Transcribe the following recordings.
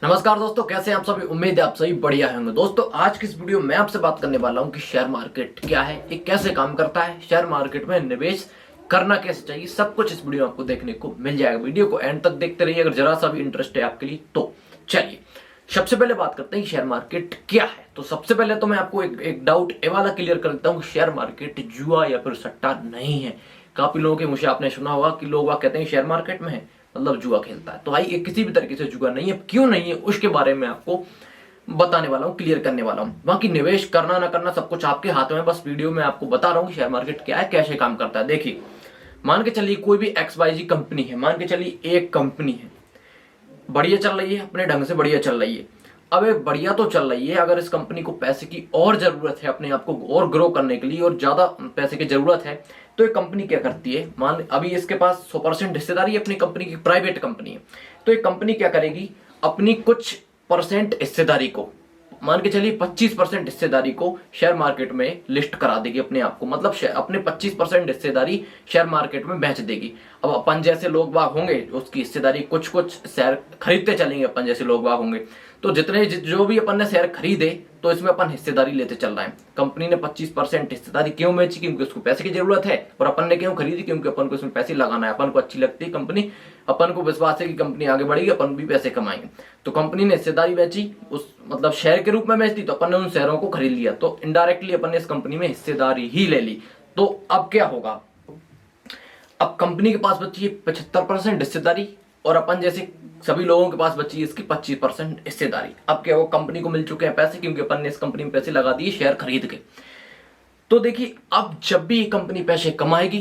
नमस्कार दोस्तों, कैसे हैं आप सभी। उम्मीद है आप सभी बढ़िया होंगे। दोस्तों आज की इस वीडियो में आपसे बात करने वाला हूं कि शेयर मार्केट क्या है, ये कैसे काम करता है, शेयर मार्केट में निवेश करना कैसे चाहिए, सब कुछ इस वीडियो में आपको देखने को मिल जाएगा। वीडियो को एंड तक देखते रहिए अगर जरा सा भी इंटरेस्ट है आपके लिए तो। चलिए सबसे पहले बात करते हैं शेयर मार्केट क्या है। तो सबसे पहले तो मैं आपको एक डाउट ये वाला क्लियर कर देता हूँ, शेयर मार्केट जुआ या फिर सट्टा नहीं है। काफी लोगों के मुझे आपने सुना होगा कि लोग कहते हैं शेयर मार्केट में है मतलब जुआ खेलता है। तो भाई ये किसी भी तरीके से जुआ नहीं है। क्यों नहीं है उसके बारे में आपको बताने वाला हूं, क्लियर करने वाला हूं। बाकी निवेश करना ना करना सब कुछ आपके हाथ में, बस वीडियो में आपको बता रहा हूं कि शेयर मार्केट क्या है, कैसे काम करता है। देखिए मान के चलिए कोई भी XYZ कंपनी है, मान के चलिए एक कंपनी है, बढ़िया चल रही है, अपने ढंग से बढ़िया चल रही है। अब एक बढ़िया तो चल रही है, अगर इस कंपनी को पैसे की और जरूरत है, अपने आप को और ग्रो करने के लिए और ज्यादा पैसे की जरूरत है, तो एक कंपनी क्या करती है, मान अभी इसके पास 100% हिस्सेदारी है अपनी कंपनी की, प्राइवेट कंपनी है। तो एक कंपनी क्या करेगी, अपनी कुछ परसेंट हिस्सेदारी को, मान के चलिए 25% हिस्सेदारी को शेयर मार्केट में लिस्ट करा देगी अपने आप को, मतलब अपने 25% हिस्सेदारी शेयर मार्केट में बेच देगी। अब अपन जैसे लोग बाग होंगे उसकी हिस्सेदारी कुछ कुछ शेयर खरीदते चलेंगे, अपन जैसे लोग बाग होंगे तो जितने जो भी अपन ने शेयर खरीदे तो इसमें अपन हिस्सेदारी लेते चल रहे हैं। कंपनी ने 25% हिस्सेदारी क्यों बेची, क्योंकि उसको पैसे की जरूरत है, और अपन ने क्यों खरीदी, क्योंकि अपन को इसमें पैसे लगाना है, अपन को अच्छी लगती है कंपनी, अपन को विश्वास है कि कंपनी आगे बढ़ेगी, अपन भी पैसे कमाएंगे। तो कंपनी ने हिस्सेदारी बेची, उस मतलब शेयर के रूप में बेचती, तो अपन ने उन शेयरों को खरीद लिया, तो इनडायरेक्टली अपन ने इस कंपनी में हिस्सेदारी ही ले ली। तो अब क्या होगा, अब कंपनी के पास बची है 75% हिस्सेदारी और अपन जैसे सभी लोगों के पास बची है इसकी 25% हिस्सेदारी। अब क्या वो कंपनी को मिल चुके हैं पैसे, क्योंकि अपन ने इस कंपनी में पैसे लगा दिए शेयर खरीद के। तो देखिए अब जब भी ये कंपनी पैसे कमाएगी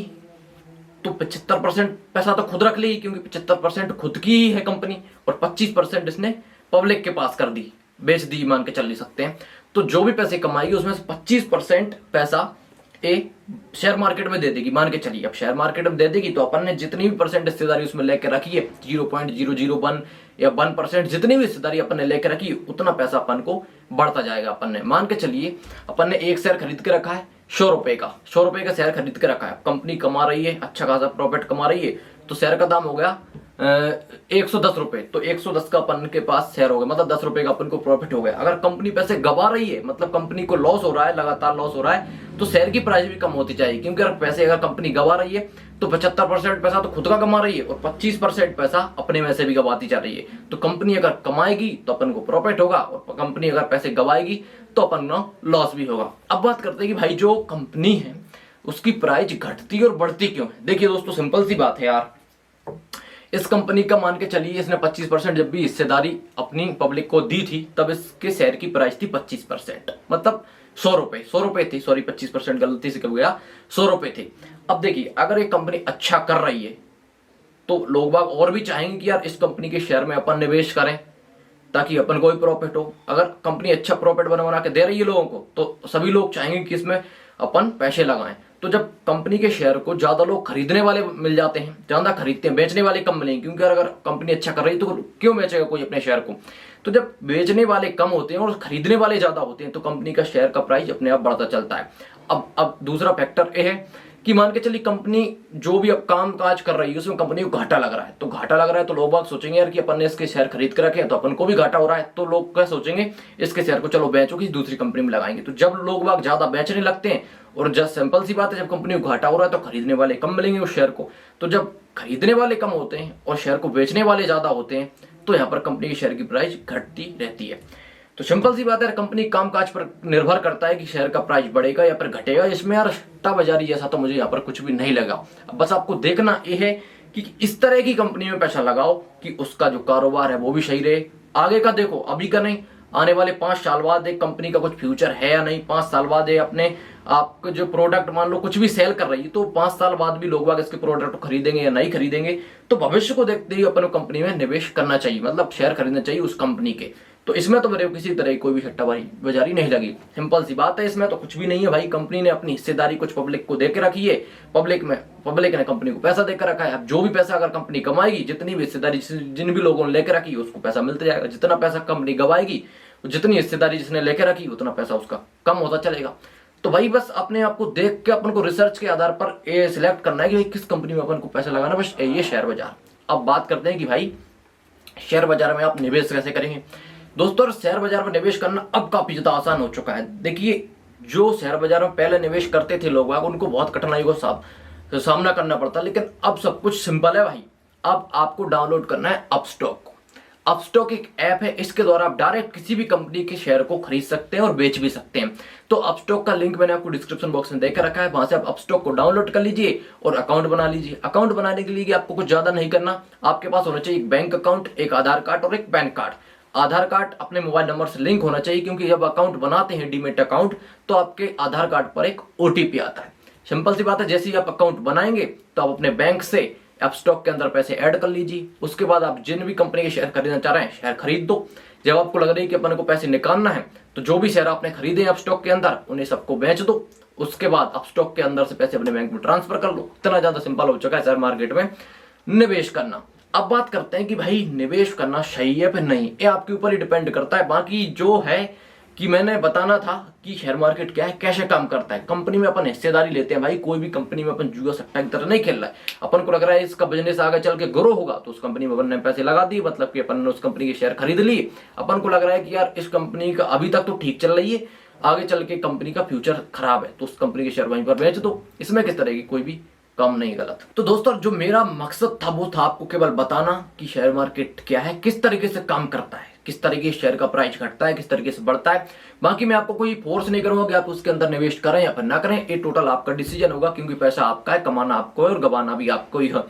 तो 75% पैसा तो खुद रख लेगी, क्योंकि 75% खुद की ही है कंपनी, और 25% इसने पब्लिक के पास कर दी, बेच दी, मान के चल नहीं सकते हैं। तो जो भी पैसे कमाएगी उसमें से 25% पैसा ए शेयर मार्केट में दे देगी, मान के चलिए। अब शेयर मार्केट में दे देगी तो अपन ने जितनी भी परसेंट हिस्सेदारी उसमें लेके रखी है, 0.001 या 1%, जितनी भी हिस्सेदारी अपन ने लेके रखी उतना पैसा अपन को बढ़ता जाएगा। अपन ने मान के चलिए अपन ने एक शेयर खरीद के रखा है 100 रुपए का, 100 रुपए का शेयर खरीद के रखा है। कंपनी कमा रही है, अच्छा खासा प्रॉफिट कमा रही है, तो शेयर का दाम हो गया 110 रुपए। तो 110 का अपन के पास शेयर हो गया, मतलब 10 रुपए का अपन को प्रॉफिट हो गया। अगर कंपनी पैसे गवा रही है, मतलब कंपनी को लॉस हो रहा है, लगातार लॉस हो रहा है, तो शेयर की प्राइस भी कम होती चाहिए, क्योंकि अगर कंपनी गवा रही है तो 75% पैसा तो खुद का कमा रही है और 25% पैसा अपने में से भी गवाती जा रही है। तो कंपनी अगर कमाएगी तो अपन को प्रॉफिट होगा, और कंपनी अगर पैसे गवाएगी तो अपन को लॉस भी होगा। अब बात करते हैं कि भाई जो कंपनी है उसकी प्राइस घटती और बढ़ती क्यों है। देखिए दोस्तों सिंपल सी बात है यार, इस कंपनी का मान के चलिए इसने 25% जब भी हिस्सेदारी अपनी पब्लिक को दी थी तब इसके शेयर की प्राइस थी 25%, मतलब 100 रुपए थी, सॉरी 25% गलती से कह गया, 100 रुपए थे। अब देखिए अगर एक कंपनी अच्छा कर रही है तो लोग बाग और भी चाहेंगे कि यार इस कंपनी के शेयर में अपन निवेश करें ताकि अपन को भी प्रॉफिट हो। अगर कंपनी अच्छा प्रॉफिट बना के दे रही है लोगों को तो सभी लोग चाहेंगे कि इसमें अपन पैसे लगाएं। तो जब कंपनी के शेयर को ज्यादा लोग खरीदने वाले मिल जाते हैं, ज्यादा खरीदते हैं, बेचने वाले कम मिलेंगे, क्योंकि अगर कंपनी अच्छा कर रही है तो क्यों बेचेगा कोई अपने शेयर को। तो जब बेचने वाले कम होते हैं और खरीदने वाले ज्यादा होते हैं तो कंपनी का शेयर का प्राइस अपने आप बढ़ता चलता है। अब दूसरा फैक्टर यह है कि मान के चलिए कंपनी जो भी अब काम काज कर रही है उसमें कंपनी को घाटा लग रहा है, तो घाटा लग रहा है तो लोग बाग सोचेंगे यार कि अपन ने इसके शेयर खरीद कर रखे हैं तो अपन को भी घाटा हो रहा है, तो लोग क्या सोचेंगे इसके शेयर को चलो बेचो किसी दूसरी कंपनी में लगाएंगे। तो जब लोग बाग ज्यादा बेचने लगते हैं, और जस्ट सिंपल सी बात है, जब कंपनी को घाटा हो रहा है तो खरीदने वाले कम मिलेंगे उस शेयर को। तो जब खरीदने वाले कम होते हैं और शेयर को बेचने वाले ज्यादा होते हैं तो यहाँ पर कंपनी के शेयर की प्राइस घटती रहती है। तो सिंपल सी बात है, कंपनी कामकाज पर निर्भर करता है कि शेयर का प्राइस बढ़ेगा या फिर घटेगा। इसमें यार सट्टा बाजारी जैसा तो मुझे यहाँ पर कुछ भी नहीं लगा। अब बस आपको देखना यह है कि इस तरह की कंपनी में पैसा लगाओ कि उसका जो कारोबार है वो भी सही रहे। आगे का देखो, अभी का नहीं, आने वाले 5 साल बाद एक कंपनी का कुछ फ्यूचर है या नहीं, 5 साल बाद अपने आपको जो प्रोडक्ट मान लो कुछ भी सेल कर रही है तो 5 साल बाद भी लोग बाग इसके प्रोडक्ट को खरीदेंगे या नहीं खरीदेंगे। तो भविष्य को देखते हुए अपन कंपनी में निवेश करना चाहिए, मतलब शेयर खरीदना चाहिए उस कंपनी के। तो इसमें तो मेरे को किसी तरह की कोई भी सट्टा बाजारी नहीं लगी, सिंपल सी बात है, इसमें तो कुछ भी नहीं है भाई। कंपनी ने अपनी हिस्सेदारी कुछ पब्लिक को देके रखी है, पब्लिक ने कंपनी को पैसा देकर रखा है। अब जो भी पैसा अगर कंपनी कमाएगी, जितनी भी हिस्सेदारी जिन भी लोगों ने लेकर रखी है उसको पैसा मिलता जाएगा। जितना पैसा कंपनी गवाएगी, जितनी हिस्सेदारी जिसने लेकर रखी उतना पैसा उसका कम होता चलेगा। तो भाई बस अपने आप को देख के अपन को रिसर्च के आधार पर ये सिलेक्ट करना है कि भाई किस कंपनी में अपन को पैसा लगाना, बस ये शेयर बाजार। अब बात करते हैं कि भाई शेयर बाजार में आप निवेश कैसे करेंगे। दोस्तों शेयर बाजार में निवेश करना अब काफी ज्यादा आसान हो चुका है। देखिए जो शेयर बाजार में पहले निवेश करते थे लोग उनको बहुत कठिनाइयों का सामना करना पड़ता, लेकिन अब सब कुछ सिंपल है भाई। अब आपको डाउनलोड करना है अपस्टॉक को। अपस्टॉक एक ऐप है, इसके द्वारा आप डायरेक्ट किसी भी कंपनी के शेयर को खरीद सकते हैं और बेच भी सकते हैं। तो अपस्टॉक का लिंक मैंने आपको डिस्क्रिप्शन बॉक्स में देकर रखा है, वहां से आप अपस्टॉक को डाउनलोड कर लीजिए और अकाउंट बना लीजिए। अकाउंट बनाने के लिए आपको कुछ ज्यादा नहीं करना, आपके पास होना चाहिए एक बैंक अकाउंट, एक आधार कार्ड और एक पैन कार्ड। आधार कार्ड अपने मोबाइल नंबर से लिंक होना चाहिए, क्योंकि जब अकाउंट बनाते हैं डीमेट अकाउंट तो आपके आधार कार्ड पर एक ओटीपी आता है। सिंपल सी बात है, जैसे ही आप अकाउंट बनाएंगे तो आप अपने बैंक से अपस्टॉक के अंदर पैसे ऐड कर लीजिए। उसके बाद आप जिन भी कंपनी के शेयर खरीदना चाह रहे हैं शेयर खरीद दो। जब आपको लग रही है कि अपन को पैसे निकालना है तो जो भी शेयर आपने खरीदे हैं अपस्टॉक के अंदर उन्हें सबको बेच दो। उसके बाद अपस्टॉक के अंदर से पैसे अपने बैंक में ट्रांसफर कर लो। इतना ज्यादा सिंपल हो चुका है शेयर मार्केट में निवेश करना। अब बात करते हैं कि भाई निवेश करना सही है फिर नहीं, ये आपके ऊपर ही डिपेंड करता है। बाकी जो है कि मैंने बताना था कि शेयर मार्केट क्या है, कैसे काम करता है। कंपनी में अपन हिस्सेदारी लेते हैं भाई, कोई भी कंपनी में अपन जुआ सट्टा की तरह नहीं खेल रहा है। अपन को लग रहा है इसका बिजनेस आगे चल के ग्रो होगा तो उस कंपनी में अपन ने पैसे लगा दिए, मतलब कि अपन ने उस कंपनी के शेयर खरीद लिए। अपन को लग रहा है कि यार इस कंपनी का अभी तक तो ठीक चल रही है, आगे चल के कंपनी का फ्यूचर खराब है तो उस कंपनी के शेयर वहीं पर बेच दो। इसमें किस तरह की कोई भी काम नहीं गलत। तो दोस्तों जो मेरा मकसद था वो था आपको केवल बताना कि शेयर मार्केट क्या है, किस तरीके से काम करता है, किस तरीके से शेयर का प्राइस घटता है, किस तरीके से बढ़ता है। बाकी मैं आपको कोई फोर्स नहीं करूंगा कि आप उसके अंदर निवेश करें या फिर ना करें, ये टोटल आपका डिसीजन होगा, क्योंकि पैसा आपका है, कमाना आपको है और गवाना भी आपको ही है।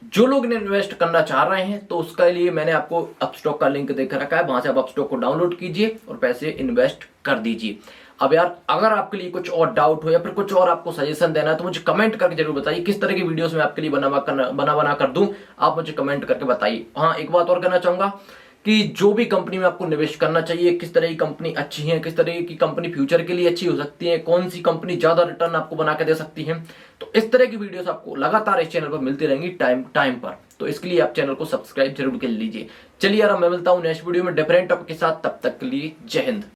जो लोग इन्वेस्ट करना चाह रहे हैं तो उसके लिए मैंने आपको अपस्टॉक का लिंक देकर रखा है, वहां से आप अपस्टॉक को डाउनलोड कीजिए और पैसे इन्वेस्ट कर दीजिए। अब यार अगर आपके लिए कुछ और डाउट हो या फिर कुछ और आपको सजेशन देना है तो मुझे कमेंट करके जरूर बताइए, किस तरह की वीडियोस मैं आपके लिए बना कर दूं, आप मुझे कमेंट करके बताइए। हाँ एक बात और कहना चाहूंगा कि जो भी कंपनी में आपको निवेश करना चाहिए, किस तरह की कंपनी अच्छी है, किस तरह की कंपनी फ्यूचर के लिए अच्छी हो सकती है, कौन सी कंपनी ज्यादा रिटर्न आपको बना के दे सकती है, तो इस तरह की वीडियोस आपको लगातार इस चैनल पर मिलती रहेंगी टाइम पर। तो इसके लिए आप चैनल को सब्सक्राइब जरूर कर लीजिए। चलिए यार मैं मिलता हूं नेक्स्ट वीडियो में डिफरेंट टॉपिक के साथ, तब तक के लिए जय हिंद।